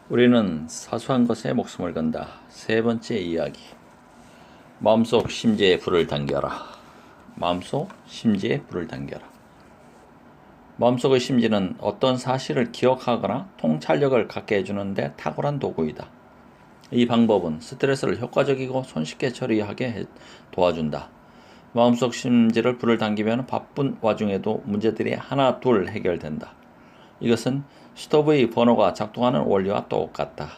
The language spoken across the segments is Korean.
우리는 사소한 것에 목숨을 건다. 세 번째 이야기. 마음속 심지에 불을 당겨라. 마음속 심지에 불을 당겨라. 마음속의 심지는 어떤 사실을 기억하거나 통찰력을 갖게 해주는데 탁월한 도구이다. 이 방법은 스트레스를 효과적이고 손쉽게 처리하게 도와준다. 마음속 심지를 불을 당기면 바쁜 와중에도 문제들이 하나 둘 해결된다. 이것은 스토브의 번호가 작동하는 원리와 똑같다.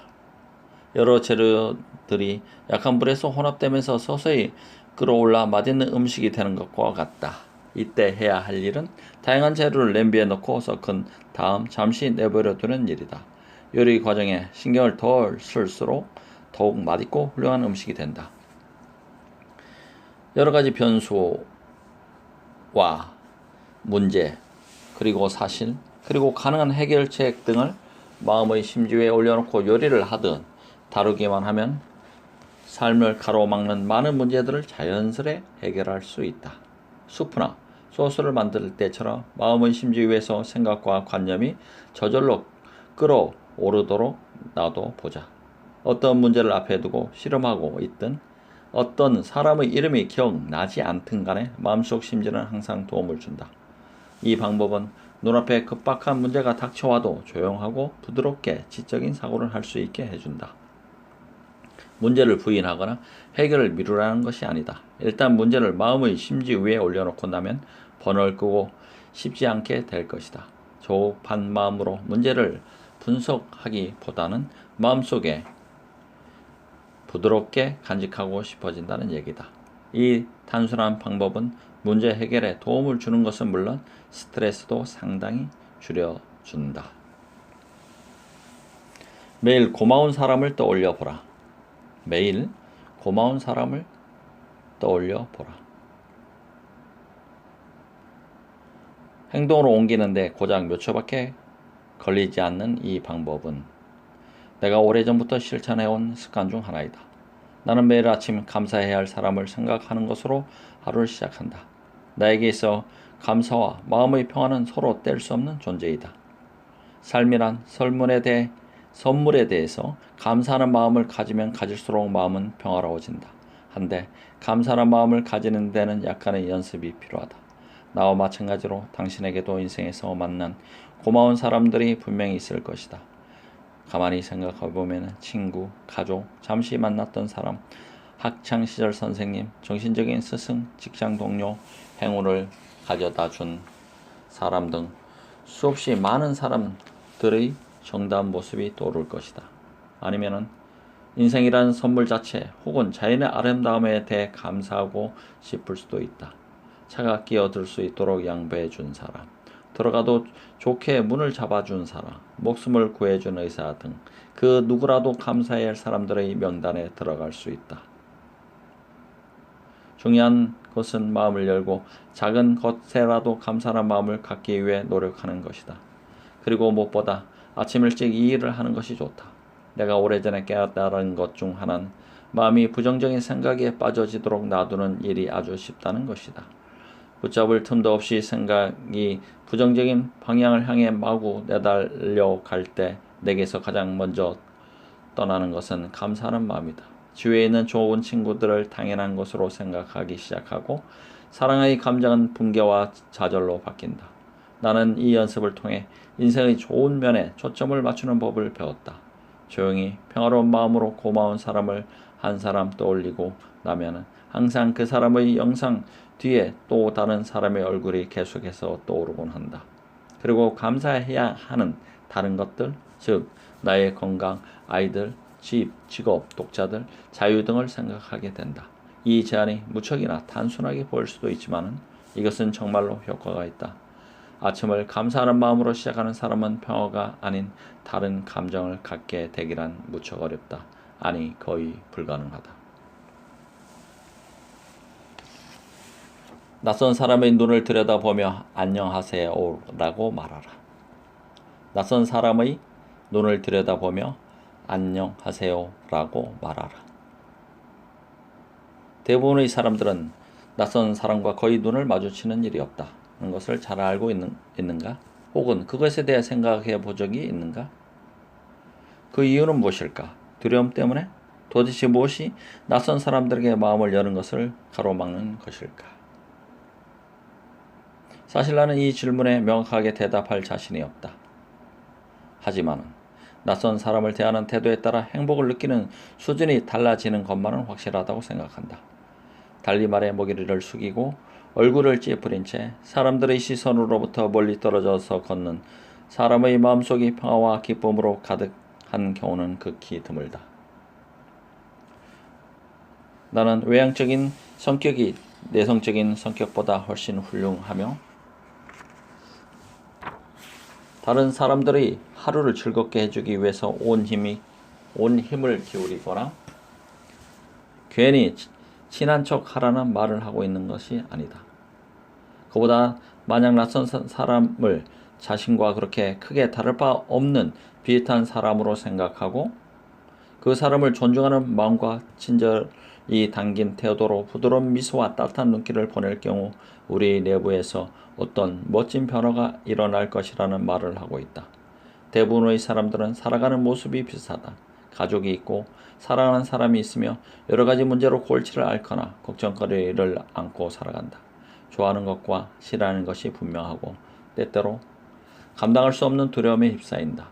여러 재료들이 약한 불에서 혼합되면서 서서히 끓어올라 맛있는 음식이 되는 것과 같다. 이때 해야 할 일은 다양한 재료를 냄비에 넣고 섞은 다음 잠시 내버려두는 일이다. 요리 과정에 신경을 덜 쓸수록 더욱 맛있고 훌륭한 음식이 된다. 여러 가지 변수와 문제, 그리고 사실, 그리고 가능한 해결책 등을 마음의 심지 위에 올려놓고 요리를 하듯 다루기만 하면 삶을 가로막는 많은 문제들을 자연스레 해결할 수 있다. 수프나 소스를 만들 때처럼 마음의 심지 위에서 생각과 관념이 저절로 끌어오르도록 놔둬보자. 어떤 문제를 앞에 두고 씨름하고 있든 어떤 사람의 이름이 기억나지 않든 간에 마음속 심지는 항상 도움을 준다. 이 방법은 눈앞에 급박한 문제가 닥쳐와도 조용하고 부드럽게 지적인 사고를 할 수 있게 해준다. 문제를 부인하거나 해결을 미루라는 것이 아니다. 일단 문제를 마음의 심지 위에 올려놓고 나면 번호를 끄고 쉽지 않게 될 것이다. 조급한 마음으로 문제를 분석하기보다는 마음속에 부드럽게 간직하고 싶어진다는 얘기다. 이 단순한 방법은 문제 해결에 도움을 주는 것은 물론 스트레스도 상당히 줄여준다. 매일 고마운 사람을 떠올려 보라. 매일 고마운 사람을 떠올려 보라. 행동으로 옮기는데 고작 몇 초밖에 걸리지 않는 이 방법은 내가 오래전부터 실천해온 습관 중 하나이다. 나는 매일 아침 감사해야 할 사람을 생각하는 것으로 하루를 시작한다. 나에게 있어 감사와 마음의 평화는 서로 뗄 수 없는 존재이다. 삶이란 선물에 대해서 감사하는 마음을 가지면 가질수록 마음은 평화로워진다. 한데 감사하는 마음을 가지는 데는 약간의 연습이 필요하다. 나와 마찬가지로 당신에게도 인생에서 만난 고마운 사람들이 분명히 있을 것이다. 가만히 생각해보면 친구, 가족, 잠시 만났던 사람, 학창시절 선생님, 정신적인 스승, 직장 동료, 행운을 가져다 준 사람 등 수없이 많은 사람들의 정다운 모습이 떠오를 것이다. 아니면은 인생이라는 선물 자체 혹은 자연의 아름다움에 대해 감사하고 싶을 수도 있다. 차가 끼어들 수 있도록 양보해 준 사람, 들어가도 좋게 문을 잡아준 사람, 목숨을 구해준 의사 등 그 누구라도 감사해야 할 사람들의 명단에 들어갈 수 있다. 중요한 것은 마음을 열고 작은 것에라도 감사한 마음을 갖기 위해 노력하는 것이다. 그리고 무엇보다 아침 일찍 이 일을 하는 것이 좋다. 내가 오래전에 깨달은 것 중 하나는 마음이 부정적인 생각에 빠져지도록 놔두는 일이 아주 쉽다는 것이다. 붙잡을 틈도 없이 생각이 부정적인 방향을 향해 마구 내달려 갈 때 내게서 가장 먼저 떠나는 것은 감사하는 마음이다. 주위에 있는 좋은 친구들을 당연한 것으로 생각하기 시작하고 사랑의 감정은 분개와 좌절로 바뀐다. 나는 이 연습을 통해 인생의 좋은 면에 초점을 맞추는 법을 배웠다. 조용히 평화로운 마음으로 고마운 사람을 한 사람 떠올리고 나면은 항상 그 사람의 영상 뒤에 또 다른 사람의 얼굴이 계속해서 떠오르곤 한다. 그리고 감사해야 하는 다른 것들, 즉 나의 건강, 아이들, 집, 직업, 독자들, 자유 등을 생각하게 된다. 이 제안이 무척이나 단순하게 보일 수도 있지만 이것은 정말로 효과가 있다. 아침을 감사하는 마음으로 시작하는 사람은 평화가 아닌 다른 감정을 갖게 되기란 무척 어렵다. 아니 거의 불가능하다. 낯선 사람의 눈을 들여다보며 안녕하세요 라고 말하라. 낯선 사람의 눈을 들여다보며 안녕하세요 라고 말하라. 대부분의 사람들은 낯선 사람과 거의 눈을 마주치는 일이 없다는 것을 잘 알고 있는가? 혹은 그것에 대해 생각해 본 적이 있는가? 그 이유는 무엇일까? 두려움 때문에? 도대체 무엇이 낯선 사람들에게 마음을 여는 것을 가로막는 것일까? 사실 나는 이 질문에 명확하게 대답할 자신이 없다. 하지만 낯선 사람을 대하는 태도에 따라 행복을 느끼는 수준이 달라지는 것만은 확실하다고 생각한다. 달리 말해 먹이를 숙이고 얼굴을 찌푸린 채 사람들의 시선으로부터 멀리 떨어져서 걷는 사람의 마음속이 평화와 기쁨으로 가득한 경우는 극히 드물다. 나는 외향적인 성격이 내성적인 성격보다 훨씬 훌륭하며 다른 사람들의 하루를 즐겁게 해주기 위해서 온 힘을 기울이거나 괜히 친한 척 하라는 말을 하고 있는 것이 아니다. 그보다 만약 낯선 사람을 자신과 그렇게 크게 다를 바 없는 비슷한 사람으로 생각하고 그 사람을 존중하는 마음과 친절이 담긴 태도로 부드러운 미소와 따뜻한 눈길을 보낼 경우 우리 내부에서 어떤 멋진 변화가 일어날 것이라는 말을 하고 있다. 대부분의 사람들은 살아가는 모습이 비슷하다. 가족이 있고 사랑하는 사람이 있으며 여러 가지 문제로 골치를 앓거나 걱정거리를 안고 살아간다. 좋아하는 것과 싫어하는 것이 분명하고 때때로 감당할 수 없는 두려움에 휩싸인다.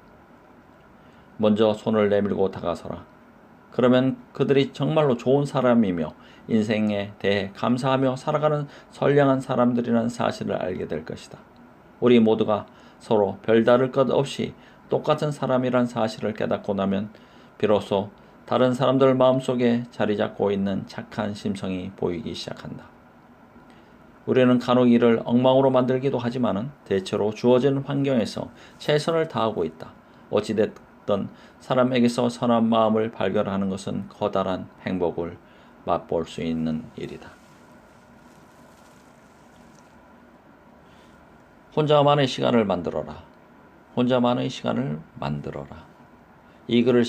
먼저 손을 내밀고 다가서라. 그러면 그들이 정말로 좋은 사람이며 인생에 대해 감사하며 살아가는 선량한 사람들이라는 사실을 알게 될 것이다. 우리 모두가 서로 별다를 것 없이 똑같은 사람이란 사실을 깨닫고 나면 비로소 다른 사람들 마음속에 자리 잡고 있는 착한 심성이 보이기 시작한다. 우리는 간혹 이를 엉망으로 만들기도 하지만은 대체로 주어진 환경에서 최선을 다하고 있다. 어찌됐든 사람에게서 선한 마음을 발견하는 것은 커다란 행복을 맛볼 수 있는 일이다. 혼자만의 시간을 만들어라. 혼자만의 시간을 만들어라. 이 글을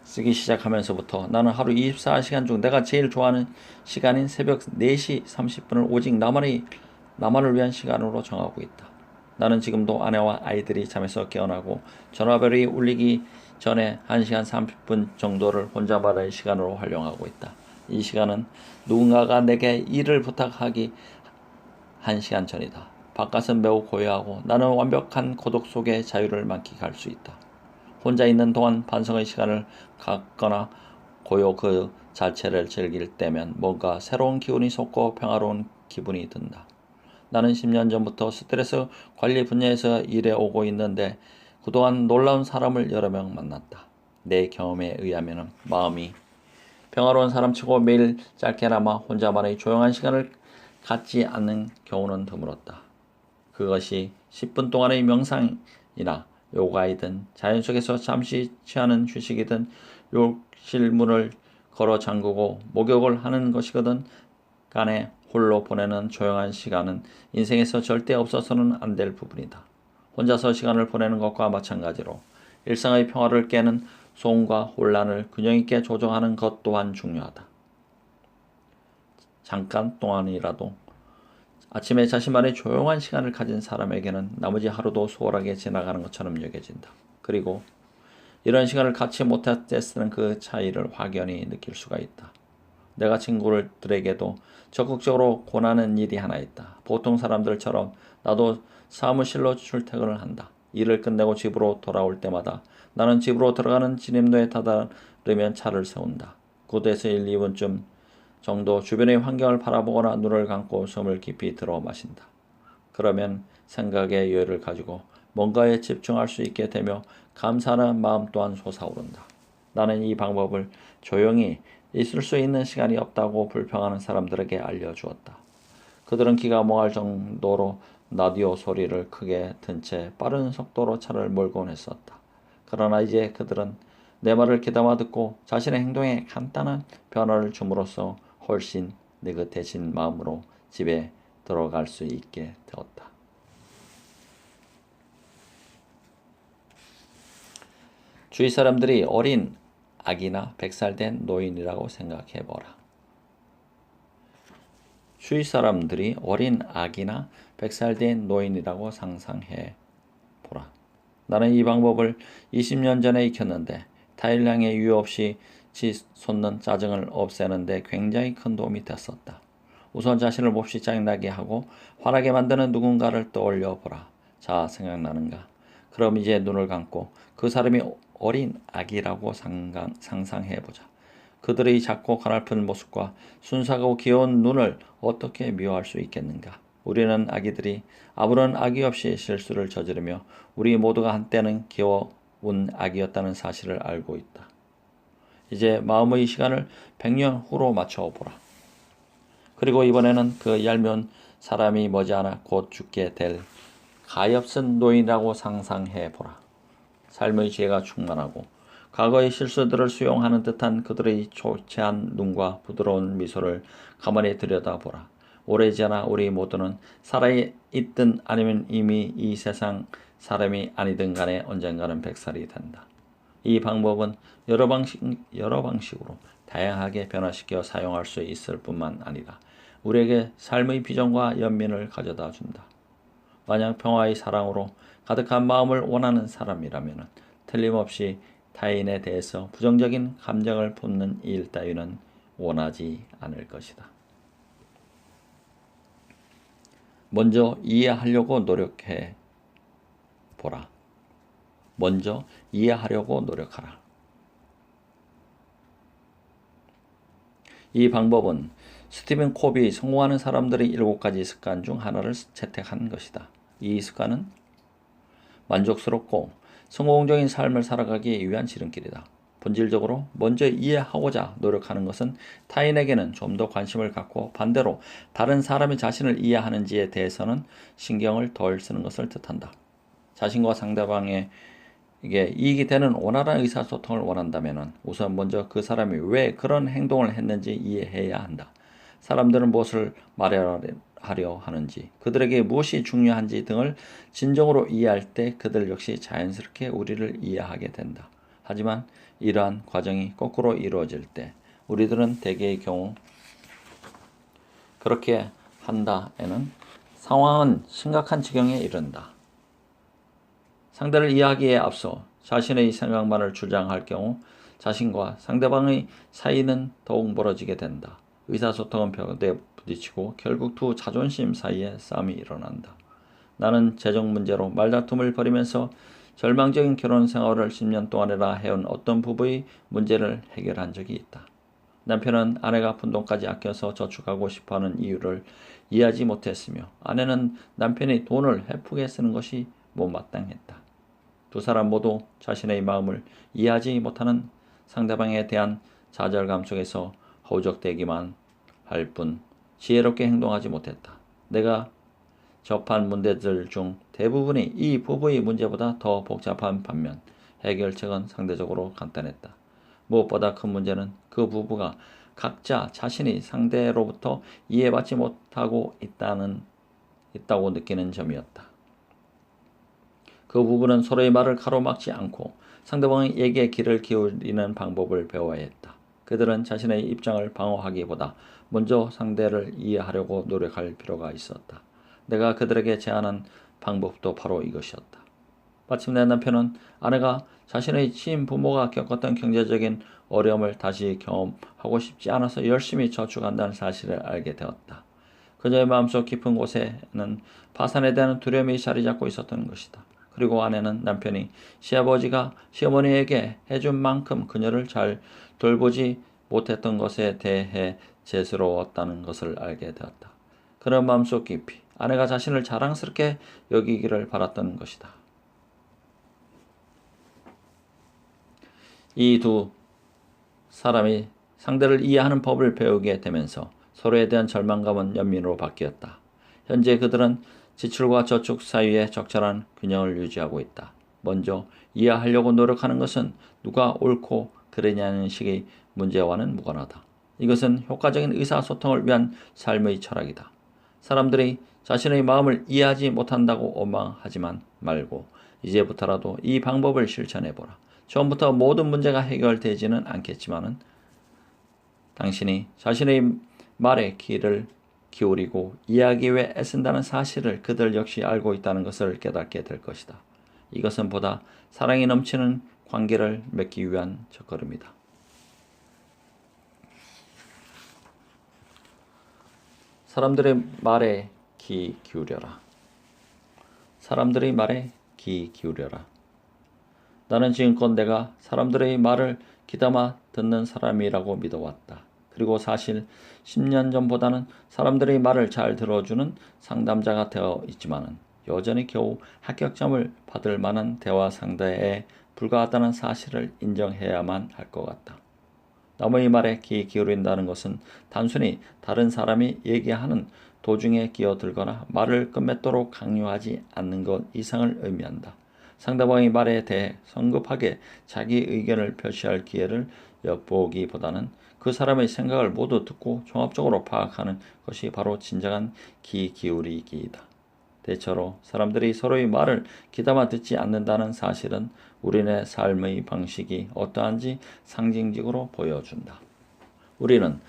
쓰기 시작하면서부터 나는 하루 24시간 중 내가 제일 좋아하는 시간인 새벽 4시 30분을 오직 나만을 위한 시간으로 정하고 있다. 나는 지금도 아내와 아이들이 잠에서 깨어나고 전화벨이 울리기 전에 1시간 30분 정도를 혼자만의 시간으로 활용하고 있다. 이 시간은 누군가가 내게 일을 부탁하기 1시간 전이다. 바깥은 매우 고요하고 나는 완벽한 고독 속의 자유를 만끽할 수 있다. 혼자 있는 동안 반성의 시간을 갖거나 고요 그 자체를 즐길 때면 뭔가 새로운 기운이 솟고 평화로운 기분이 든다. 나는 10년 전부터 스트레스 관리 분야에서 일해 오고 있는데 그동안 놀라운 사람을 여러 명 만났다. 내 경험에 의하면 마음이 평화로운 사람치고 매일 짧게나마 혼자만의 조용한 시간을 갖지 않는 경우는 드물었다. 그것이 10분 동안의 명상이나 요가이든 자연 속에서 잠시 취하는 휴식이든 욕실 문을 걸어 잠그고 목욕을 하는 것이거든 간에 홀로 보내는 조용한 시간은 인생에서 절대 없어서는 안 될 부분이다. 혼자서 시간을 보내는 것과 마찬가지로 일상의 평화를 깨는 소음과 혼란을 균형 있게 조정하는 것 또한 중요하다. 잠깐 동안이라도 아침에 자신만의 조용한 시간을 가진 사람에게는 나머지 하루도 수월하게 지나가는 것처럼 여겨진다. 그리고 이런 시간을 갖지 못할 때 쓰는 그 차이를 확연히 느낄 수가 있다. 내가 친구들에게도 적극적으로 권하는 일이 하나 있다. 보통 사람들처럼 나도 사무실로 출퇴근을 한다. 일을 끝내고 집으로 돌아올 때마다 나는 집으로 들어가는 진입로에 다다르면 차를 세운다. 9도에서 1, 2분쯤 정도 주변의 환경을 바라보거나 눈을 감고 숨을 깊이 들어 마신다. 그러면 생각의 여유를 가지고 뭔가에 집중할 수 있게 되며 감사하는 마음 또한 솟아오른다. 나는 이 방법을 조용히 있을 수 있는 시간이 없다고 불평하는 사람들에게 알려주었다. 그들은 기가 멍할 정도로 라디오 소리를 크게 든 채 빠른 속도로 차를 몰곤 했었다. 그러나 이제 그들은 내 말을 귀담아 듣고 자신의 행동에 간단한 변화를 줌으로써 훨씬 느긋해진 마음으로 집에 들어갈 수 있게 되었다. 주위 사람들이 어린 아기나 100살 된 노인이라고 생각해보라. 주위 사람들이 어린 아기나 100살 된 노인이라고 상상해보라. 나는 이 방법을 20년 전에 익혔는데 타인을 향해 이유 없이 치솟는 짜증을 없애는 데 굉장히 큰 도움이 됐었다. 우선 자신을 몹시 짜증나게 하고 화나게 만드는 누군가를 떠올려 보라. 자, 생각나는가? 그럼 이제 눈을 감고 그 사람이 어린 아기라고 상상해보자. 그들의 작고 가냘픈 모습과 순수하고 귀여운 눈을 어떻게 미워할 수 있겠는가? 우리는 아기들이 아무런 악의 없이 실수를 저지르며 우리 모두가 한때는 귀여운 아기였다는 사실을 알고 있다. 이제 마음의 시간을 100년 후로 맞춰보라. 그리고 이번에는 그 얄미운 사람이 머지않아 곧 죽게 될 가엾은 노인이라고 상상해보라. 삶의 지혜가 충만하고 과거의 실수들을 수용하는 듯한 그들의 초췌한 눈과 부드러운 미소를 가만히 들여다보라. 오래지않아 우리 모두는 살아있든 아니면 이미 이 세상 사람이 아니든 간에 언젠가는 100살이 된다. 이 방법은 여러 방식으로 다양하게 변화시켜 사용할 수 있을 뿐만 아니라 우리에게 삶의 비전과 연민을 가져다 준다. 만약 평화의 사랑으로 가득한 마음을 원하는 사람이라면 틀림없이 타인에 대해서 부정적인 감정을 품는 일 따위는 원하지 않을 것이다. 먼저 이해하려고 노력해 보라. 먼저 이해하려고 노력하라. 이 방법은 스티븐 코비 성공하는 사람들의 7가지 습관 중 하나를 채택한 것이다. 이 습관은 만족스럽고 성공적인 삶을 살아가기 위한 지름길이다. 본질적으로 먼저 이해하고자 노력하는 것은 타인에게는 좀 더 관심을 갖고 반대로 다른 사람이 자신을 이해하는지에 대해서는 신경을 덜 쓰는 것을 뜻한다. 자신과 상대방에게 이익이 되는 원활한 의사소통을 원한다면 우선 먼저 그 사람이 왜 그런 행동을 했는지 이해해야 한다. 사람들은 무엇을 말하려 하는지, 그들에게 무엇이 중요한지 등을 진정으로 이해할 때 그들 역시 자연스럽게 우리를 이해하게 된다. 하지만 이러한 과정이 거꾸로 이루어질 때 우리들은 대개의 경우 그렇게 한다에는 상황은 심각한 지경에 이른다. 상대를 이해하기에 앞서 자신의 생각만을 주장할 경우 자신과 상대방의 사이는 더욱 멀어지게 된다. 의사소통은 벽에 부딪히고 결국 두 자존심 사이에 싸움이 일어난다. 나는 재정 문제로 말다툼을 벌이면서 절망적인 결혼 생활을 10년 동안이나 해온 어떤 부부의 문제를 해결한 적이 있다. 남편은 아내가 푼돈까지 아껴서 저축하고 싶어하는 이유를 이해하지 못했으며 아내는 남편이 돈을 헤프게 쓰는 것이 못마땅했다. 두 사람 모두 자신의 마음을 이해하지 못하는 상대방에 대한 좌절감 속에서 허우적대기만 할 뿐 지혜롭게 행동하지 못했다. 내가 접한 문제들 중 대부분이 이 부부의 문제보다 더 복잡한 반면 해결책은 상대적으로 간단했다. 무엇보다 큰 문제는 그 부부가 각자 자신이 상대로부터 이해받지 못하고 있다고 느끼는 점이었다. 그 부부는 서로의 말을 가로막지 않고 상대방의 얘기에 귀를 기울이는 방법을 배워야 했다. 그들은 자신의 입장을 방어하기보다 먼저 상대를 이해하려고 노력할 필요가 있었다. 내가 그들에게 제안한 방법도 바로 이것이었다. 마침내 남편은 아내가 자신의 친부모가 겪었던 경제적인 어려움을 다시 경험하고 싶지 않아서 열심히 저축한다는 사실을 알게 되었다. 그녀의 마음속 깊은 곳에는 파산에 대한 두려움이 자리 잡고 있었던 것이다. 그리고 아내는 남편이 시아버지가 시어머니에게 해준 만큼 그녀를 잘 돌보지 못했던 것에 대해 죄스러웠다는 것을 알게 되었다. 그런 마음속 깊이 아내가 자신을 자랑스럽게 여기기를 바랐던 것이다. 이 두 사람이 상대를 이해하는 법을 배우게 되면서 서로에 대한 절망감은 연민으로 바뀌었다. 현재 그들은 지출과 저축 사이에 적절한 균형을 유지하고 있다. 먼저 이해하려고 노력하는 것은 누가 옳고 그르냐는 식의 문제와는 무관하다. 이것은 효과적인 의사소통을 위한 삶의 철학이다. 사람들이 자신의 마음을 이해하지 못한다고 원망하지만 말고 이제부터라도 이 방법을 실천해보라. 처음부터 모든 문제가 해결되지는 않겠지만은 당신이 자신의 말에 귀를 기울이고 이해하기 위해 애쓴다는 사실을 그들 역시 알고 있다는 것을 깨닫게 될 것이다. 이것은 보다 사랑이 넘치는 관계를 맺기 위한 첫걸음이다. 사람들의 말에 귀 기울여라. 사람들의 말에 귀 기울여라. 나는 지금껏 내가 사람들의 말을 귀담아 듣는 사람이라고 믿어왔다. 그리고 사실 10년 전보다는 사람들의 말을 잘 들어주는 상담자가 되어 있지만은 여전히 겨우 합격점을 받을 만한 대화 상대에 불과하다는 사실을 인정해야만 할 것 같다. 남의 말에 귀 기울인다는 것은 단순히 다른 사람이 얘기하는 도중에 끼어들거나 말을 끝맺도록 강요하지 않는 것 이상을 의미한다. 상대방의 말에 대해 성급하게 자기 의견을 표시할 기회를 엿보기보다는 그 사람의 생각을 모두 듣고 종합적으로 파악하는 것이 바로 진정한 귀 기울이기이다. 대체로 사람들이 서로의 말을 귀담아 듣지 않는다는 사실은 우리네 삶의 방식이 어떠한지 상징적으로 보여준다. 우리는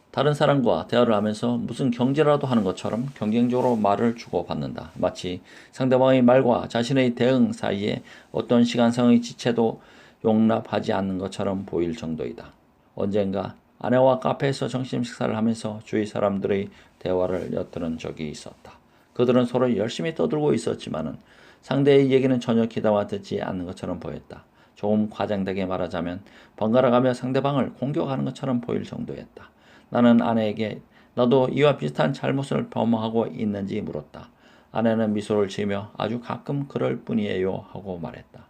다른 사람과 대화를 하면서 무슨 경제라도 하는 것처럼 경쟁적으로 말을 주고받는다. 마치 상대방의 말과 자신의 대응 사이에 어떤 시간상의 지체도 용납하지 않는 것처럼 보일 정도이다. 언젠가 아내와 카페에서 점심 식사를 하면서 주위 사람들의 대화를 엿들은 적이 있었다. 그들은 서로 열심히 떠들고 있었지만은 상대의 얘기는 전혀 귀담아 듣지 않는 것처럼 보였다. 조금 과장되게 말하자면 번갈아가며 상대방을 공격하는 것처럼 보일 정도였다. 나는 아내에게 나도 이와 비슷한 잘못을 범하고 있는지 물었다. 아내는 미소를 지으며 아주 가끔 그럴 뿐이에요 하고 말했다.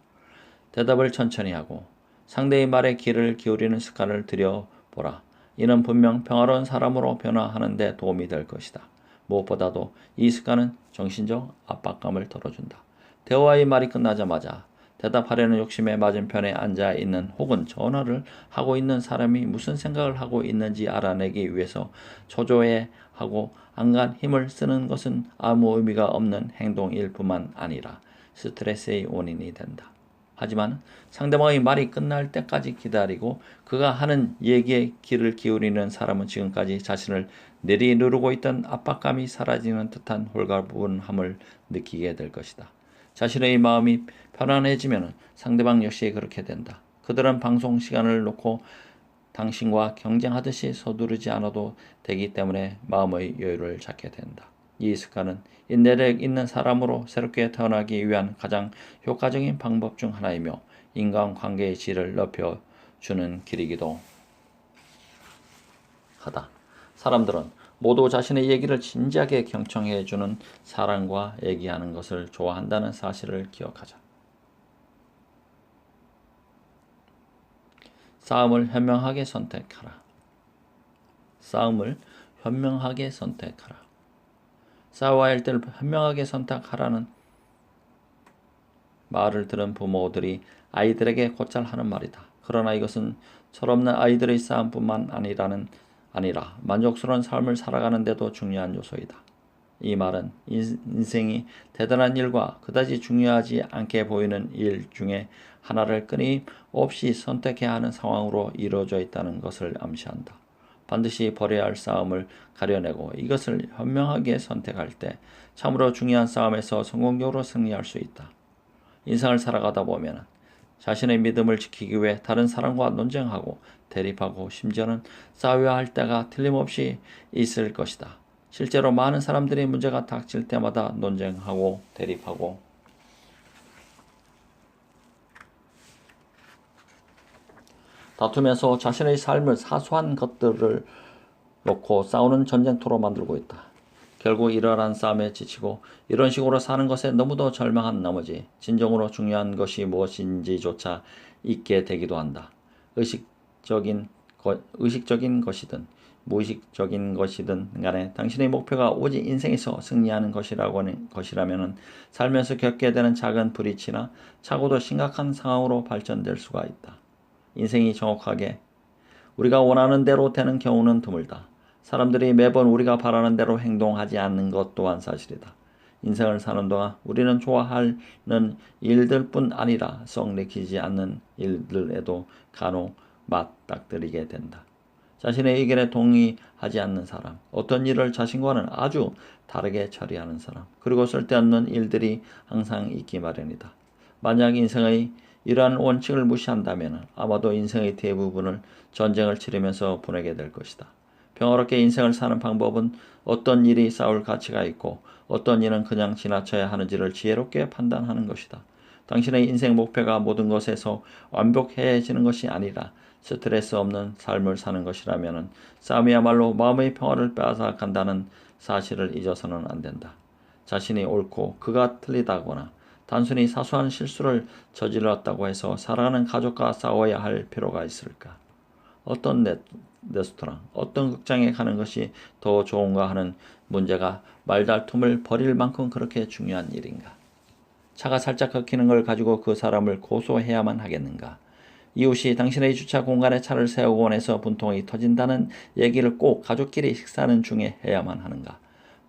대답을 천천히 하고 상대의 말에 귀를 기울이는 습관을 들여보라. 이는 분명 평화로운 사람으로 변화하는 데 도움이 될 것이다. 무엇보다도 이 습관은 정신적 압박감을 덜어준다. 대화의 말이 끝나자마자 대답하려는 욕심에 맞은편에 앉아 있는 혹은 전화를 하고 있는 사람이 무슨 생각을 하고 있는지 알아내기 위해서 초조해하고 안간 힘을 쓰는 것은 아무 의미가 없는 행동일 뿐만 아니라 스트레스의 원인이 된다. 하지만 상대방의 말이 끝날 때까지 기다리고 그가 하는 얘기에 귀를 기울이는 사람은 지금까지 자신을 내리누르고 있던 압박감이 사라지는 듯한 홀가분함을 느끼게 될 것이다. 자신의 마음이 편안해지면 상대방 역시 그렇게 된다. 그들은 방송 시간을 놓고 당신과 경쟁하듯이 서두르지 않아도 되기 때문에 마음의 여유를 찾게 된다. 이 습관은 인내력 있는 사람으로 새롭게 태어나기 위한 가장 효과적인 방법 중 하나이며 인간관계의 질을 높여주는 길이기도 하다. 사람들은 모두 자신의 얘기를 진지하게 경청해주는 사람과 얘기하는 것을 좋아한다는 사실을 기억하자. 싸움을 현명하게 선택하라. 싸움을 현명하게 선택하라. 싸워야 할 때를 현명하게 선택하라는 말을 들은 부모들이 아이들에게 곧잘 하는 말이다. 그러나 이것은 철없는 아이들의 싸움뿐만 아니라 만족스러운 삶을 살아가는 데도 중요한 요소이다. 이 말은 인생이 대단한 일과 그다지 중요하지 않게 보이는 일 중에 하나를 끊임없이 선택해야 하는 상황으로 이루어져 있다는 것을 암시한다. 반드시 벌여야 할 싸움을 가려내고 이것을 현명하게 선택할 때 참으로 중요한 싸움에서 성공적으로 승리할 수 있다. 인생을 살아가다 보면 자신의 믿음을 지키기 위해 다른 사람과 논쟁하고 대립하고 심지어는 싸워야 할 때가 틀림없이 있을 것이다. 실제로 많은 사람들이 문제가 닥칠 때마다 논쟁하고 대립하고 다투면서 자신의 삶을 사소한 것들을 놓고 싸우는 전쟁터로 만들고 있다. 결국 이러한 싸움에 지치고 이런 식으로 사는 것에 너무도 절망한 나머지 진정으로 중요한 것이 무엇인지조차 잊게 되기도 한다. 의식적인 것이든 무의식적인 것이든 간에 당신의 목표가 오직 인생에서 승리하는 것이라면 살면서 겪게 되는 작은 불이치나 차고도 심각한 상황으로 발전될 수가 있다. 인생이 정확하게 우리가 원하는 대로 되는 경우는 드물다. 사람들이 매번 우리가 바라는 대로 행동하지 않는 것 또한 사실이다. 인생을 사는 동안 우리는 좋아하는 일들뿐 아니라 썩 내키지 않는 일들에도 간혹 맞닥뜨리게 된다. 자신의 의견에 동의하지 않는 사람, 어떤 일을 자신과는 아주 다르게 처리하는 사람, 그리고 쓸데없는 일들이 항상 있기 마련이다. 만약 인생의 이러한 원칙을 무시한다면 아마도 인생의 대부분을 전쟁을 치르면서 보내게 될 것이다. 평화롭게 인생을 사는 방법은 어떤 일이 싸울 가치가 있고 어떤 일은 그냥 지나쳐야 하는지를 지혜롭게 판단하는 것이다. 당신의 인생 목표가 모든 것에서 완벽해지는 것이 아니라 스트레스 없는 삶을 사는 것이라면 싸움이야말로 마음의 평화를 빼앗아간다는 사실을 잊어서는 안 된다. 자신이 옳고 그가 틀리다거나 단순히 사소한 실수를 저질렀다고 해서 사랑하는 가족과 싸워야 할 필요가 있을까? 어떤 레스토랑, 어떤 극장에 가는 것이 더 좋은가 하는 문제가 말다툼을 벌일 만큼 그렇게 중요한 일인가? 차가 살짝 긁히는 걸 가지고 그 사람을 고소해야만 하겠는가? 이웃이 당신의 주차 공간에 차를 세우고 해서 분통이 터진다는 얘기를 꼭 가족끼리 식사하는 중에 해야만 하는가?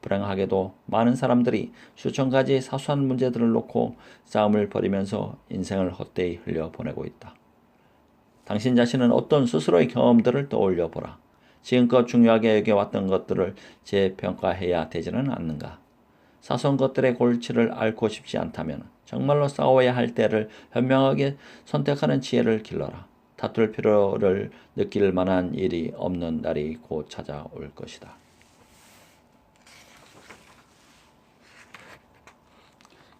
불행하게도 많은 사람들이 수천 가지 사소한 문제들을 놓고 싸움을 벌이면서 인생을 헛되이 흘려보내고 있다. 당신 자신은 어떤 스스로의 경험들을 떠올려 보라. 지금껏 중요하게 여겨왔던 것들을 재평가해야 되지는 않는가? 사소한 것들의 골치를 앓고 싶지 않다면 정말로 싸워야 할 때를 현명하게 선택하는 지혜를 길러라. 다툴 필요를 느낄 만한 일이 없는 날이 곧 찾아올 것이다.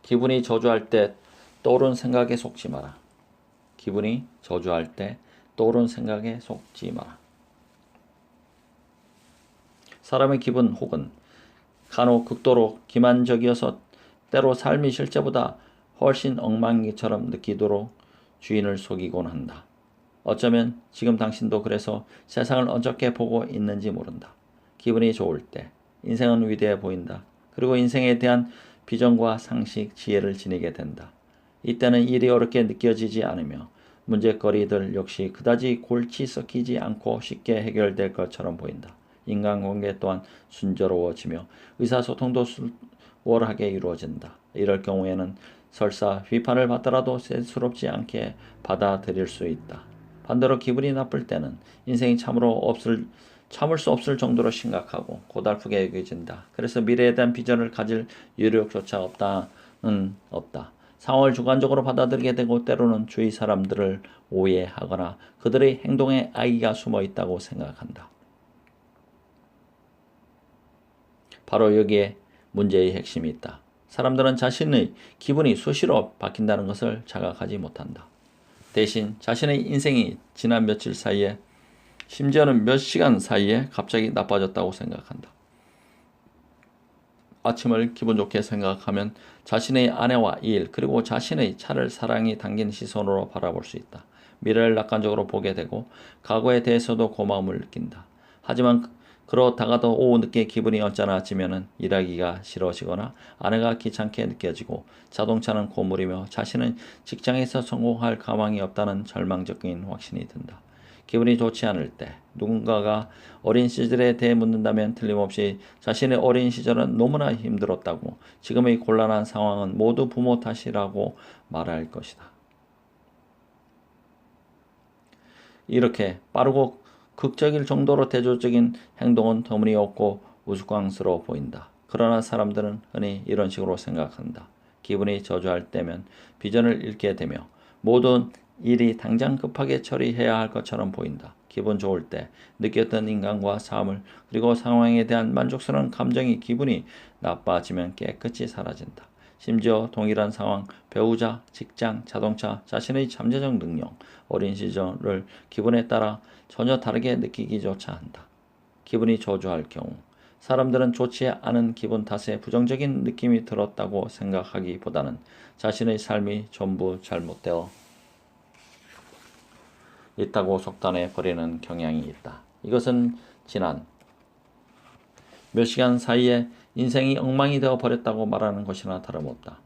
기분이 저조할 때 떠오른 생각에 속지 마라. 기분이 저조할 때 떠오른 생각에 속지 마라. 사람의 기분 혹은 간혹 극도로 기만적이어서 때로 삶이 실제보다 훨씬 엉망이처럼 느끼도록 주인을 속이곤 한다. 어쩌면 지금 당신도 그래서 세상을 어떻게 보고 있는지 모른다. 기분이 좋을 때 인생은 위대해 보인다. 그리고 인생에 대한 비전과 상식, 지혜를 지니게 된다. 이때는 일이 어렵게 느껴지지 않으며 문제거리들 역시 그다지 골치 썩히지 않고 쉽게 해결될 것처럼 보인다. 인간관계 또한 순조로워지며 의사소통도 수월하게 이루어진다. 이럴 경우에는 설사 비판을 받더라도 쇠스럽지 않게 받아들일 수 있다. 반대로 기분이 나쁠 때는 인생이 참을 수 없을 정도로 심각하고 고달프게 여겨진다. 그래서 미래에 대한 비전을 가질 유력조차 없다. 상황을 주관적으로 받아들이게 되고 때로는 주위 사람들을 오해하거나 그들의 행동에 악의가 숨어 있다고 생각한다. 바로 여기에 문제의 핵심이 있다. 사람들은 자신의 기분이 수시로 바뀐다는 것을 자각하지 못한다. 대신 자신의 인생이 지난 며칠 사이에 심지어는 몇 시간 사이에 갑자기 나빠졌다고 생각한다. 아침을 기분 좋게 생각하면 자신의 아내와 일 그리고 자신의 차를 사랑이 담긴 시선으로 바라볼 수 있다. 미래를 낙관적으로 보게 되고 과거에 대해서도 고마움을 느낀다. 하지만 그렇다가도 오후 늦게 기분이 언짢아지면 일하기가 싫어지거나 아내가 귀찮게 느껴지고 자동차는 고물이며 자신은 직장에서 성공할 가망이 없다는 절망적인 확신이 든다. 기분이 좋지 않을 때 누군가가 어린 시절에 대해 묻는다면 틀림없이 자신의 어린 시절은 너무나 힘들었다고 지금의 곤란한 상황은 모두 부모 탓이라고 말할 것이다. 이렇게 빠르고 극적일 정도로 대조적인 행동은 터무니없고 우스꽝스러워 보인다. 그러나 사람들은 흔히 이런 식으로 생각한다. 기분이 저조할 때면 비전을 잃게 되며 모든 일이 당장 급하게 처리해야 할 것처럼 보인다. 기분 좋을 때 느꼈던 인간과 사물 그리고 상황에 대한 만족스러운 감정이 기분이 나빠지면 깨끗이 사라진다. 심지어 동일한 상황, 배우자, 직장, 자동차, 자신의 잠재적 능력, 어린 시절을 기분에 따라 전혀 다르게 느끼기조차 한다. 기분이 저조할 경우 사람들은 좋지 않은 기분 탓에 부정적인 느낌이 들었다고 생각하기보다는 자신의 삶이 전부 잘못되어 있다고 속단해 버리는 경향이 있다. 이것은 지난 몇 시간 사이에 인생이 엉망이 되어 버렸다고 말하는 것이나 다름없다.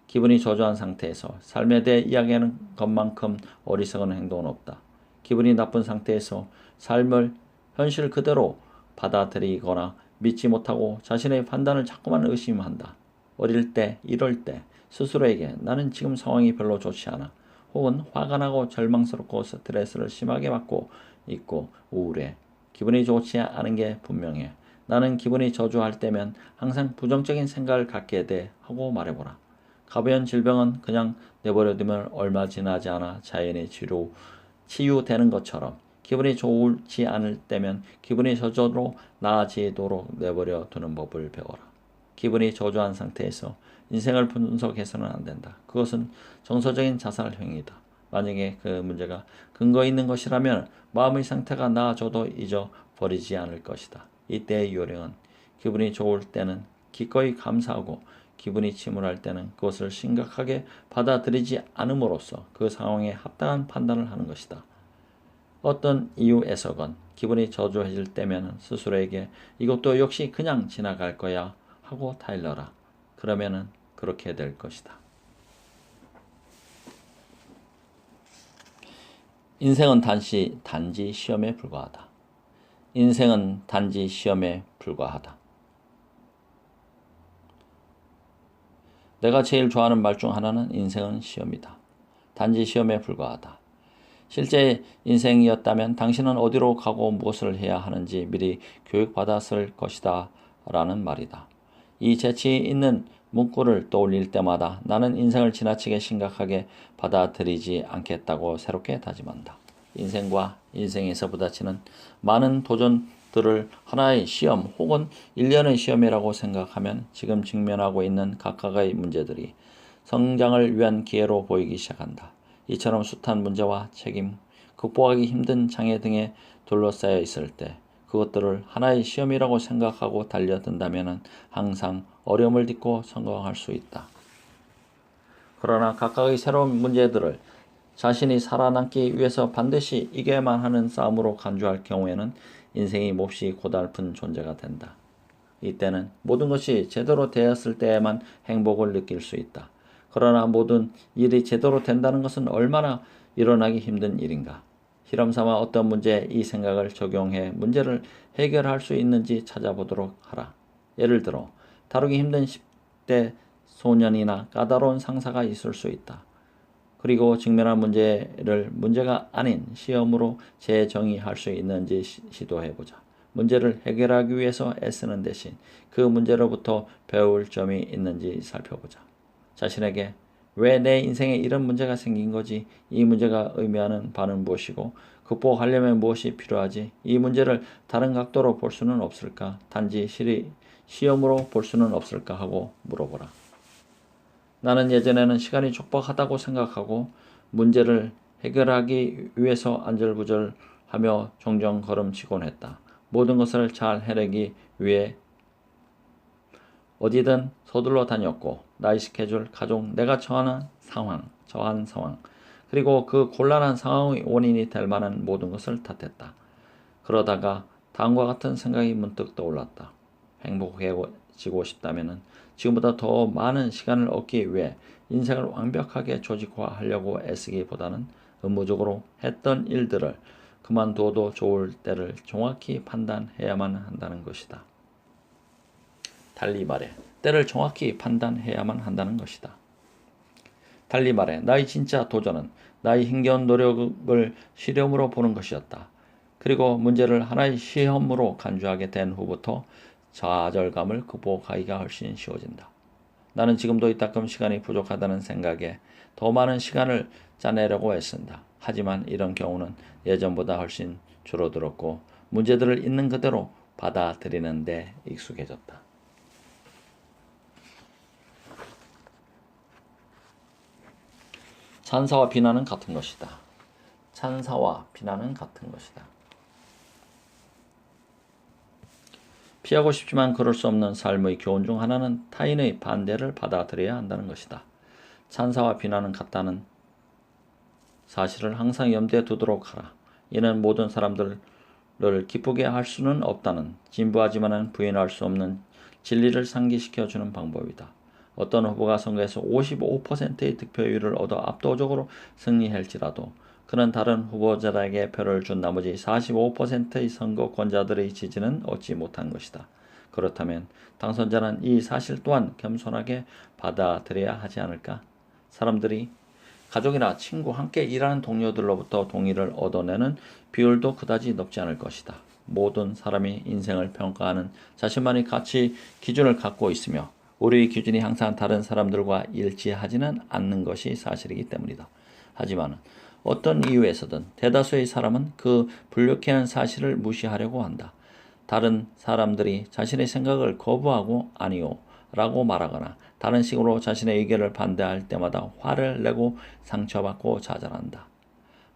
기분이 저조한 상태에서 삶에 대해 이야기하는 것만큼 어리석은 행동은 없다. 기분이 나쁜 상태에서 삶을 현실 그대로 받아들이거나 믿지 못하고 자신의 판단을 자꾸만 의심한다. 어릴 때, 이럴 때 스스로에게 나는 지금 상황이 별로 좋지 않아. 혹은 화가 나고 절망스럽고 스트레스를 심하게 받고 있고 우울해. 기분이 좋지 않은 게 분명해. 나는 기분이 저조할 때면 항상 부정적인 생각을 갖게 돼 하고 말해보라. 가벼운 질병은 그냥 내버려두면 얼마 지나지 않아 자연히 치유되는 것처럼 기분이 좋지 않을 때면 기분이 저절로 나아지도록 내버려 두는 법을 배워라. 기분이 저조한 상태에서 인생을 분석해서는 안 된다. 그것은 정서적인 자살 행위다. 만약에 그 문제가 근거 있는 것이라면 마음의 상태가 나아져도 잊어버리지 않을 것이다. 이때의 요령은 기분이 좋을 때는 기꺼이 감사하고 기분이 침울할 때는 그것을 심각하게 받아들이지 않음으로써 그 상황에 합당한 판단을 하는 것이다. 어떤 이유에서건 기분이 저조해질 때면 스스로에게 이것도 역시 그냥 지나갈 거야 하고 타일러라. 그러면은 그렇게 될 것이다. 인생은 단지 시험에 불과하다. 인생은 단지 시험에 불과하다. 내가 제일 좋아하는 말 중 하나는 인생은 시험이다. 단지 시험에 불과하다. 실제 인생이었다면 당신은 어디로 가고 무엇을 해야 하는지 미리 교육받았을 것이다 라는 말이다. 이 재치 있는 문구를 떠올릴 때마다 나는 인생을 지나치게 심각하게 받아들이지 않겠다고 새롭게 다짐한다. 인생과 인생에서 부딪히는 많은 도전들을 하나의 시험 혹은 일련의 시험이라고 생각하면 지금 직면하고 있는 각각의 문제들이 성장을 위한 기회로 보이기 시작한다. 이처럼 숱한 문제와 책임, 극복하기 힘든 장애 등에 둘러싸여 있을 때 그것들을 하나의 시험이라고 생각하고 달려든다면 항상 어려움을 딛고 성공할 수 있다. 그러나 각각의 새로운 문제들을 자신이 살아남기 위해서 반드시 이겨야만 하는 싸움으로 간주할 경우에는 인생이 몹시 고달픈 존재가 된다. 이때는 모든 것이 제대로 되었을 때에만 행복을 느낄 수 있다. 그러나 모든 일이 제대로 된다는 것은 얼마나 일어나기 힘든 일인가. 실험삼아 어떤 문제에 이 생각을 적용해 문제를 해결할 수 있는지 찾아보도록 하라. 예를 들어 다루기 힘든 10대 소년이나 까다로운 상사가 있을 수 있다. 그리고 직면한 문제를 문제가 아닌 시험으로 재정의할 수 있는지 시도해보자. 문제를 해결하기 위해서 애쓰는 대신 그 문제로부터 배울 점이 있는지 살펴보자. 자신에게 왜 내 인생에 이런 문제가 생긴 거지? 이 문제가 의미하는 바는 무엇이고 극복하려면 무엇이 필요하지? 이 문제를 다른 각도로 볼 수는 없을까? 단지 시험으로 볼 수는 없을까? 하고 물어보라. 나는 예전에는 시간이 촉박하다고 생각하고 문제를 해결하기 위해서 안절부절하며 종종 걸음치곤 했다. 모든 것을 잘 해내기 위해 어디든 서둘러 다녔고 나의 스케줄, 가족, 내가 처한 상황, 그리고 그 곤란한 상황의 원인이 될 만한 모든 것을 탓했다. 그러다가 다음과 같은 생각이 문득 떠올랐다. 행복해지고 싶다면 지금보다 더 많은 시간을 얻기 위해 인생을 완벽하게 조직화하려고 애쓰기보다는 의무적으로 했던 일들을 그만둬도 좋을 때를 정확히 판단해야만 한다는 것이다. 달리 말해, 때를 정확히 판단해야만 한다는 것이다. 달리 말해, 나의 진짜 도전은 나의 힘겨운 노력을 시험으로 보는 것이었다. 그리고 문제를 하나의 시험으로 간주하게 된 후부터 좌절감을 극복하기가 훨씬 쉬워진다. 나는 지금도 이따금 시간이 부족하다는 생각에 더 많은 시간을 짜내려고 애쓴다. 하지만 이런 경우는 예전보다 훨씬 줄어들었고 문제들을 있는 그대로 받아들이는 데 익숙해졌다. 찬사와 비난은 같은 것이다. 찬사와 비난은 같은 것이다. 피하고 싶지만 그럴 수 없는 삶의 교훈 중 하나는 타인의 반대를 받아들여야 한다는 것이다. 찬사와 비난은 같다는 사실을 항상 염두에 두도록 하라. 이는 모든 사람들을 기쁘게 할 수는 없다는 진부하지만은 부인할 수 없는 진리를 상기시켜주는 방법이다. 어떤 후보가 선거에서 55%의 득표율을 얻어 압도적으로 승리할지라도 그는 다른 후보자에게 표를 준 나머지 45%의 선거권자들의 지지는 얻지 못한 것이다. 그렇다면 당선자는 이 사실 또한 겸손하게 받아들여야 하지 않을까? 사람들이 가족이나 친구, 함께 일하는 동료들로부터 동의를 얻어내는 비율도 그다지 높지 않을 것이다. 모든 사람이 인생을 평가하는 자신만의 가치 기준을 갖고 있으며 우리의 기준이 항상 다른 사람들과 일치하지는 않는 것이 사실이기 때문이다. 하지만 어떤 이유에서든 대다수의 사람은 그 불쾌한 사실을 무시하려고 한다. 다른 사람들이 자신의 생각을 거부하고 아니요 라고 말하거나 다른 식으로 자신의 의견을 반대할 때마다 화를 내고 상처받고 좌절한다.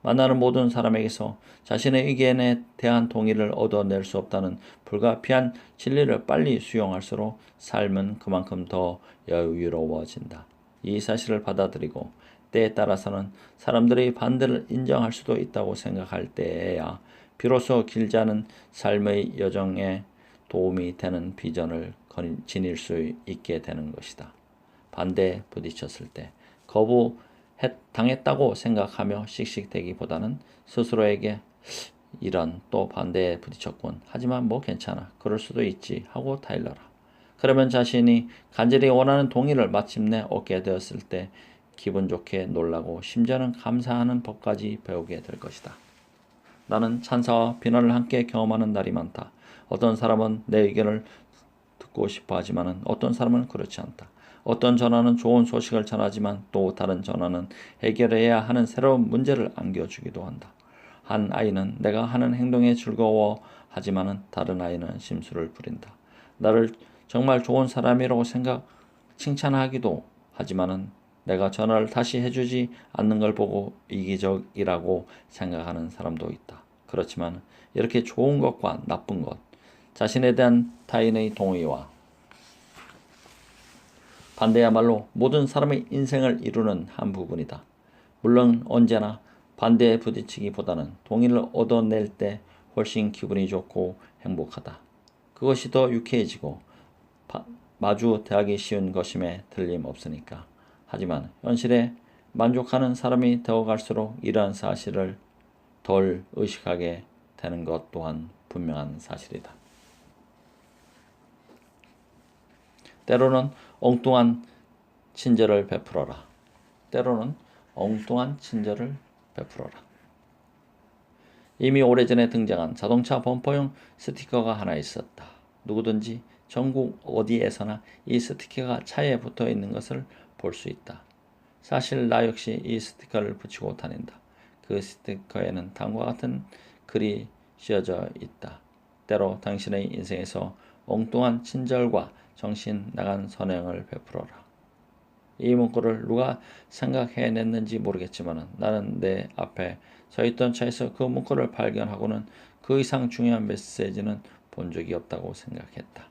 만나는 모든 사람에게서 자신의 의견에 대한 동의를 얻어낼 수 없다는 불가피한 진리를 빨리 수용할수록 삶은 그만큼 더 여유로워진다. 이 사실을 받아들이고 때에 따라서는 사람들의 반대를 인정할 수도 있다고 생각할 때에야 비로소 길지 않은 삶의 여정에 도움이 되는 비전을 지닐 수 있게 되는 것이다. 반대에 부딪혔을 때 당했다고 생각하며 씩씩대기보다는 스스로에게 이런 또 반대에 부딪혔군. 하지만 뭐 괜찮아. 그럴 수도 있지 하고 타일러라. 그러면 자신이 간절히 원하는 동의를 마침내 얻게 되었을 때 기분 좋게 놀라고 심지어는 감사하는 법까지 배우게 될 것이다. 나는 찬사와 비난을 함께 경험하는 날이 많다. 어떤 사람은 내 의견을 듣고 싶어 하지만 어떤 사람은 그렇지 않다. 어떤 전화는 좋은 소식을 전하지만 또 다른 전화는 해결해야 하는 새로운 문제를 안겨주기도 한다. 한 아이는 내가 하는 행동에 즐거워하지만 다른 아이는 심술을 부린다. 나를 정말 좋은 사람이라고 칭찬하기도 하지만 내가 전화를 다시 해주지 않는 걸 보고 이기적이라고 생각하는 사람도 있다. 그렇지만 이렇게 좋은 것과 나쁜 것, 자신에 대한 타인의 동의와 반대야말로 모든 사람의 인생을 이루는 한 부분이다. 물론 언제나 반대에 부딪히기보다는 동의를 얻어낼 때 훨씬 기분이 좋고 행복하다. 그것이 더 유쾌해지고 마주 대하기 쉬운 것임에 틀림없으니까. 하지만 현실에 만족하는 사람이 되어갈수록 이러한 사실을 덜 의식하게 되는 것 또한 분명한 사실이다. 때로는 엉뚱한 친절을 베풀어라. 때로는 엉뚱한 친절을 베풀어라. 이미 오래전에 등장한 자동차 범퍼용 스티커가 하나 있었다. 누구든지 전국 어디에서나 이 스티커가 차에 붙어 있는 것을 볼 수 있다. 사실 나 역시 이 스티커를 붙이고 다닌다. 그 스티커에는 다음과 같은 글이 씌어져 있다. 때로 당신의 인생에서 엉뚱한 친절과 정신 나간 선행을 베풀어라. 이 문구를 누가 생각해냈는지 모르겠지만 나는 내 앞에 서있던 차에서 그 문구를 발견하고는 그 이상 중요한 메시지는 본 적이 없다고 생각했다.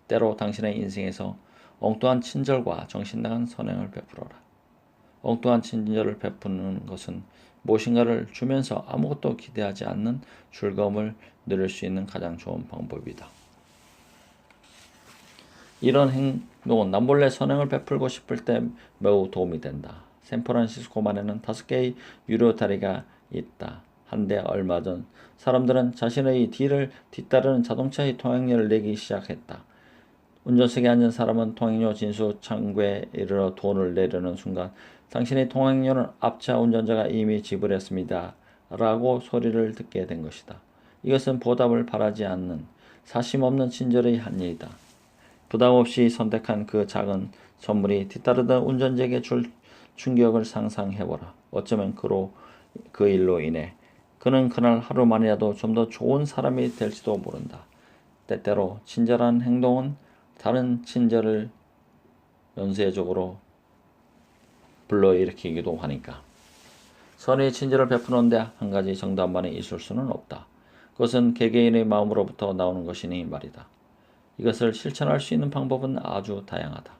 때로 당신의 인생에서 엉뚱한 친절과 정신 나간 선행을 베풀어라. 엉뚱한 친절을 베푸는 것은 무엇인가를 주면서 아무것도 기대하지 않는 즐거움을 누릴 수 있는 가장 좋은 방법이다. 이런 행동은 남몰래 선행을 베풀고 싶을 때 매우 도움이 된다. 샌프란시스코만에는 5개의 유료 다리가 있다. 한데 얼마 전 사람들은 자신의 뒤를 뒤따르는 자동차의 통행료를 내기 시작했다. 운전석에 앉은 사람은 통행료 진수 창구에 이르러 돈을 내려는 순간 당신의 통행료는 앞차 운전자가 이미 지불했습니다. 라고 소리를 듣게 된 것이다. 이것은 보답을 바라지 않는 사심 없는 친절의 한 일이다. 부담 없이 선택한 그 작은 선물이 뒤따르던 운전자에게 줄 충격을 상상해보라. 어쩌면 그 일로 인해 그는 그날 하루만이라도 좀 더 좋은 사람이 될지도 모른다. 때때로 친절한 행동은 다른 친절을 연쇄적으로 불러일으키기도 하니까. 선의 친절을 베푸는데 한 가지 정답만이 있을 수는 없다. 그것은 개개인의 마음으로부터 나오는 것이니 말이다. 이것을 실천할 수 있는 방법은 아주 다양하다.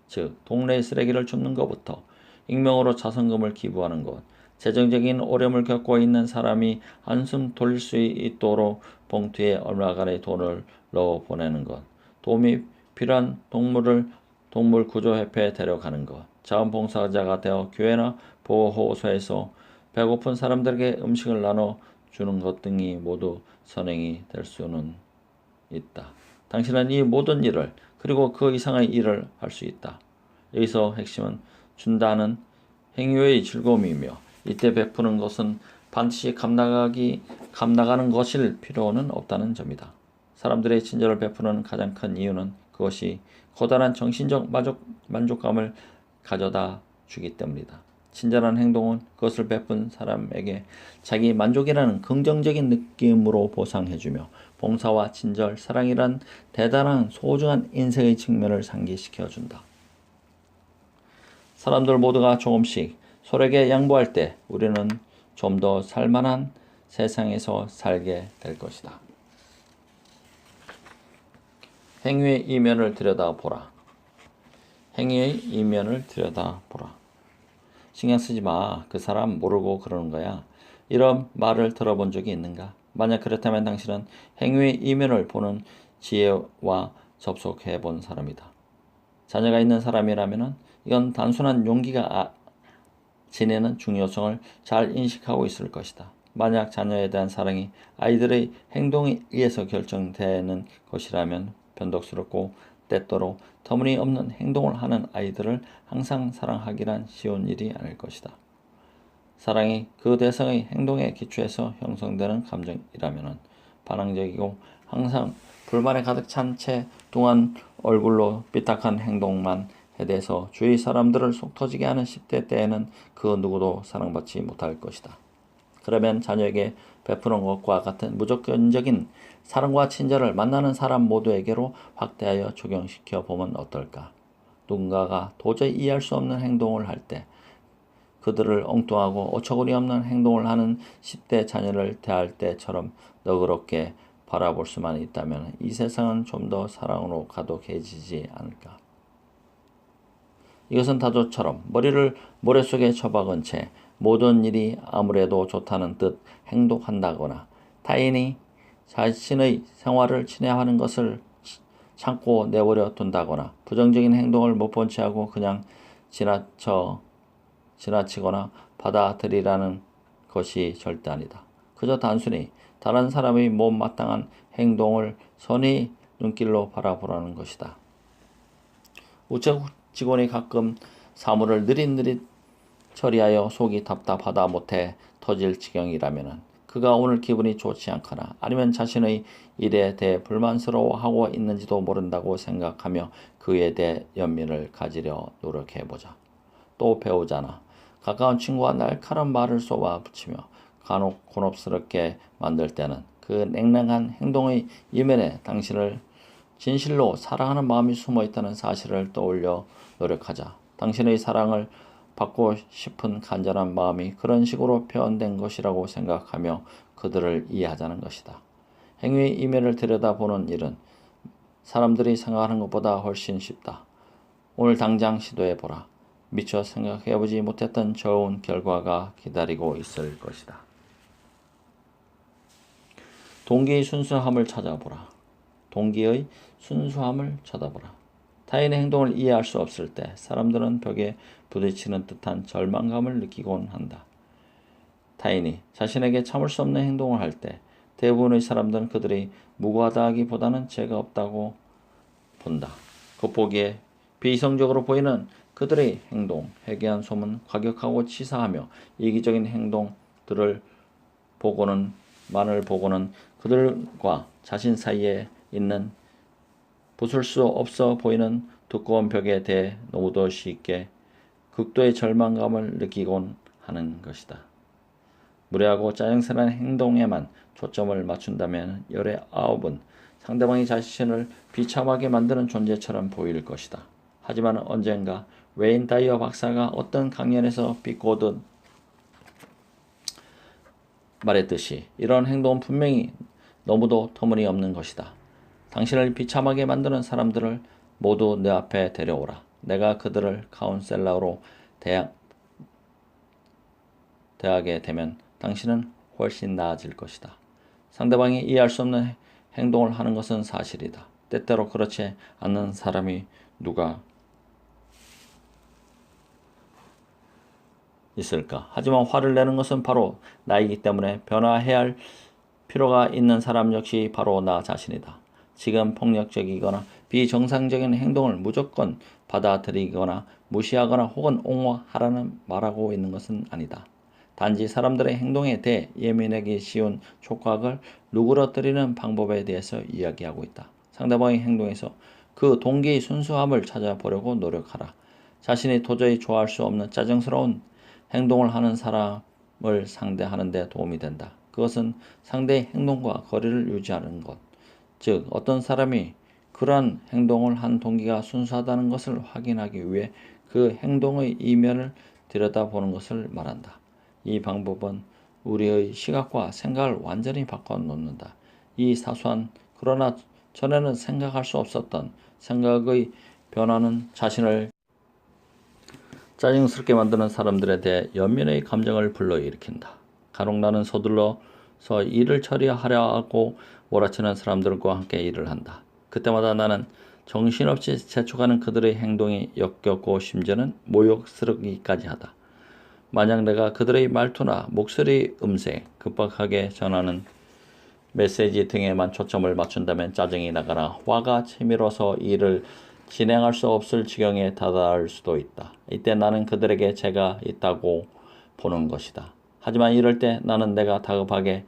즉, 동네의 쓰레기를 줍는 것부터 익명으로 자선금을 기부하는 것, 재정적인 어려움을 겪고 있는 사람이 한숨 돌릴 수 있도록 봉투에 얼마간의 돈을 넣어 보내는 것, 도움이 필요한 동물 구조협회에 데려가는 것, 자원봉사자가 되어 교회나 보호소에서 배고픈 사람들에게 음식을 나눠 주는 것 등이 모두 선행이 될 수는 있다. 당신은 이 모든 일을 그리고 그 이상의 일을 할 수 있다. 여기서 핵심은 준다는 행위의 즐거움이며 이때 베푸는 것은 반드시 값나가는 것일 필요는 없다는 점이다. 사람들의 친절을 베푸는 가장 큰 이유는 그것이 커다란 정신적 만족감을 가져다 주기 때문이다. 친절한 행동은 그것을 베푼 사람에게 자기 만족이라는 긍정적인 느낌으로 보상해주며 봉사와 친절, 사랑이란 대단한 소중한 인생의 측면을 상기시켜준다. 사람들 모두가 조금씩 서로에게 양보할 때 우리는 좀 더 살만한 세상에서 살게 될 것이다. 행위의 이면을 들여다보라. 행위의 이면을 들여다보라. 신경 쓰지 마. 그 사람 모르고 그러는 거야. 이런 말을 들어본 적이 있는가? 만약 그렇다면 당신은 행위의 이면을 보는 지혜와 접속해 본 사람이다. 자녀가 있는 사람이라면 이건 단순한 용기가 지니는 중요성을 잘 인식하고 있을 것이다. 만약 자녀에 대한 사랑이 아이들의 행동에 의해서 결정되는 것이라면 변덕스럽고 때때로 터무니없는 행동을 하는 아이들을 항상 사랑하기란 쉬운 일이 아닐 것이다. 사랑이 그 대상의 행동에 기초해서 형성되는 감정이라면 반항적이고 항상 불만에 가득 찬 채 뚱한 얼굴로 삐딱한 행동만 해대서 주위 사람들을 속 터지게 하는 10대 때에는 그 누구도 사랑받지 못할 것이다. 그러면 자녀에게 베푸는 것과 같은 무조건적인 사랑과 친절을 만나는 사람 모두에게로 확대하여 적용시켜 보면 어떨까? 누군가가 도저히 이해할 수 없는 행동을 할 때 그들을 엉뚱하고 어처구니 없는 행동을 하는 10대 자녀를 대할 때처럼 너그럽게 바라볼 수만 있다면 이 세상은 좀 더 사랑으로 가득해지지 않을까? 이것은 다조처럼 머리를 모래 속에 처박은 채 모든 일이 아무래도 좋다는 듯 행동한다거나 타인이 자신의 생활을 친애하는 것을 참고 내버려 둔다거나 부정적인 행동을 못 본 채 하고 그냥 지나치거나 받아들이라는 것이 절대 아니다. 그저 단순히 다른 사람의 못마땅한 행동을 선의 눈길로 바라보라는 것이다. 우체국 직원이 가끔 사물을 느릿느릿 처리하여 속이 답답하다 못해 터질 지경이라면 그가 오늘 기분이 좋지 않거나 아니면 자신의 일에 대해 불만스러워하고 있는지도 모른다고 생각하며 그에 대해 연민을 가지려 노력해보자. 또 배우잖아. 가까운 친구와 날카로운 말을 쏘아 붙이며 간혹 곤혹스럽게 만들 때는 그 냉랭한 행동의 이면에 당신을 진실로 사랑하는 마음이 숨어있다는 사실을 떠올려 노력하자. 당신의 사랑을 받고 싶은 간절한 마음이 그런 식으로 표현된 것이라고 생각하며 그들을 이해하자는 것이다. 행위의 이면을 들여다보는 일은 사람들이 생각하는 것보다 훨씬 쉽다. 오늘 당장 시도해보라. 미처 생각해보지 못했던 좋은 결과가 기다리고 있을 것이다. 동기의 순수함을 찾아보라. 동기의 순수함을 찾아보라. 타인의 행동을 이해할 수 없을 때 사람들은 벽에 부딪히는 듯한 절망감을 느끼곤 한다. 타인이 자신에게 참을 수 없는 행동을 할 때 대부분의 사람들은 그들이 무고하다기보다는 죄가 없다고 본다. 겉보기에 비이성적으로 보이는 그들의 행동, 회개한 소문, 과격하고 치사하며 이기적인 행동들을 보고는 그들과 자신 사이에 있는 부술 수 없어 보이는 두꺼운 벽에 대해 너무도 쉽게 극도의 절망감을 느끼곤 하는 것이다. 무례하고 짜증스러운 행동에만 초점을 맞춘다면 열의 9은 상대방이 자신을 비참하게 만드는 존재처럼 보일 것이다. 하지만 언젠가 웨인 다이어 박사가 어떤 강연에서 비꼬듯 말했듯이 이런 행동은 분명히 너무도 터무니없는 것이다. 당신을 비참하게 만드는 사람들을 모두 내 앞에 데려오라. 내가 그들을 카운셀러로 대하게 되면 당신은 훨씬 나아질 것이다. 상대방이 이해할 수 없는 행동을 하는 것은 사실이다. 때때로 그렇지 않는 사람이 누가 있을까? 하지만 화를 내는 것은 바로 나이기 때문에 변화해야 할 필요가 있는 사람 역시 바로 나 자신이다. 지금 폭력적이거나 비정상적인 행동을 무조건 받아들이거나 무시하거나 혹은 옹호하라는 말하고 있는 것은 아니다. 단지 사람들의 행동에 대해 예민하기 쉬운 촉각을 누그러뜨리는 방법에 대해서 이야기하고 있다. 상대방의 행동에서 그 동기의 순수함을 찾아보려고 노력하라. 자신이 도저히 좋아할 수 없는 짜증스러운 행동을 하는 사람을 상대하는 데 도움이 된다. 그것은 상대의 행동과 거리를 유지하는 것. 즉, 어떤 사람이 그러한 행동을 한 동기가 순수하다는 것을 확인하기 위해 그 행동의 이면을 들여다보는 것을 말한다. 이 방법은 우리의 시각과 생각을 완전히 바꿔놓는다. 이 사소한 그러나 전에는 생각할 수 없었던 생각의 변화는 자신을 짜증스럽게 만드는 사람들에 대해 연민의 감정을 불러일으킨다. 간혹 나는 서둘러서 일을 처리하려 하고 몰아치는 사람들과 함께 일을 한다. 그때마다 나는 정신없이 재촉하는 그들의 행동이 역겹고 심지어는 모욕스럽기까지 하다. 만약 내가 그들의 말투나 목소리 음색, 급박하게 전하는 메시지 등에만 초점을 맞춘다면 짜증이 나거나 화가 치밀어서 일을 진행할 수 없을 지경에 다다를 수도 있다. 이때 나는 그들에게 죄가 있다고 보는 것이다. 하지만 이럴 때 나는 내가 다급하게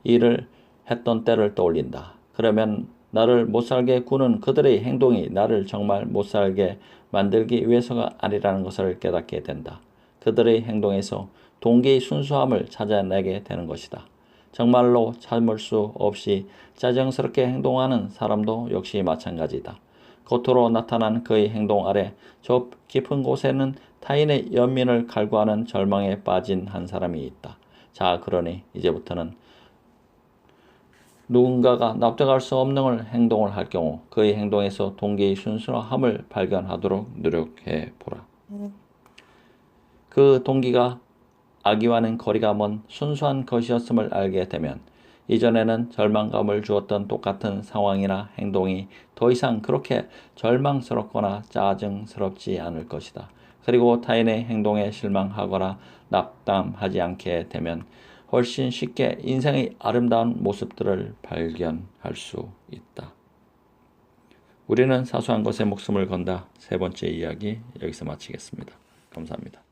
일을 했던 때를 떠올린다. 그러면 나를 못살게 구는 그들의 행동이 나를 정말 못살게 만들기 위해서가 아니라는 것을 깨닫게 된다. 그들의 행동에서 동기의 순수함을 찾아내게 되는 것이다. 정말로 참을 수 없이 짜증스럽게 행동하는 사람도 역시 마찬가지다. 겉으로 나타난 그의 행동 아래 저 깊은 곳에는 타인의 연민을 갈구하는 절망에 빠진 한 사람이 있다. 자, 그러니 이제부터는 누군가가 납득할 수 없는 행동을 할 경우 그의 행동에서 동기의 순수함을 발견하도록 노력해 보라. 그 동기가 악의와는 거리가 먼 순수한 것이었음을 알게 되면 이전에는 절망감을 주었던 똑같은 상황이나 행동이 더 이상 그렇게 절망스럽거나 짜증스럽지 않을 것이다. 그리고 타인의 행동에 실망하거나 낙담하지 않게 되면 훨씬 쉽게 인생의 아름다운 모습들을 발견할 수 있다. 우리는 사소한 것에 목숨을 건다. 세 번째 이야기 여기서 마치겠습니다. 감사합니다.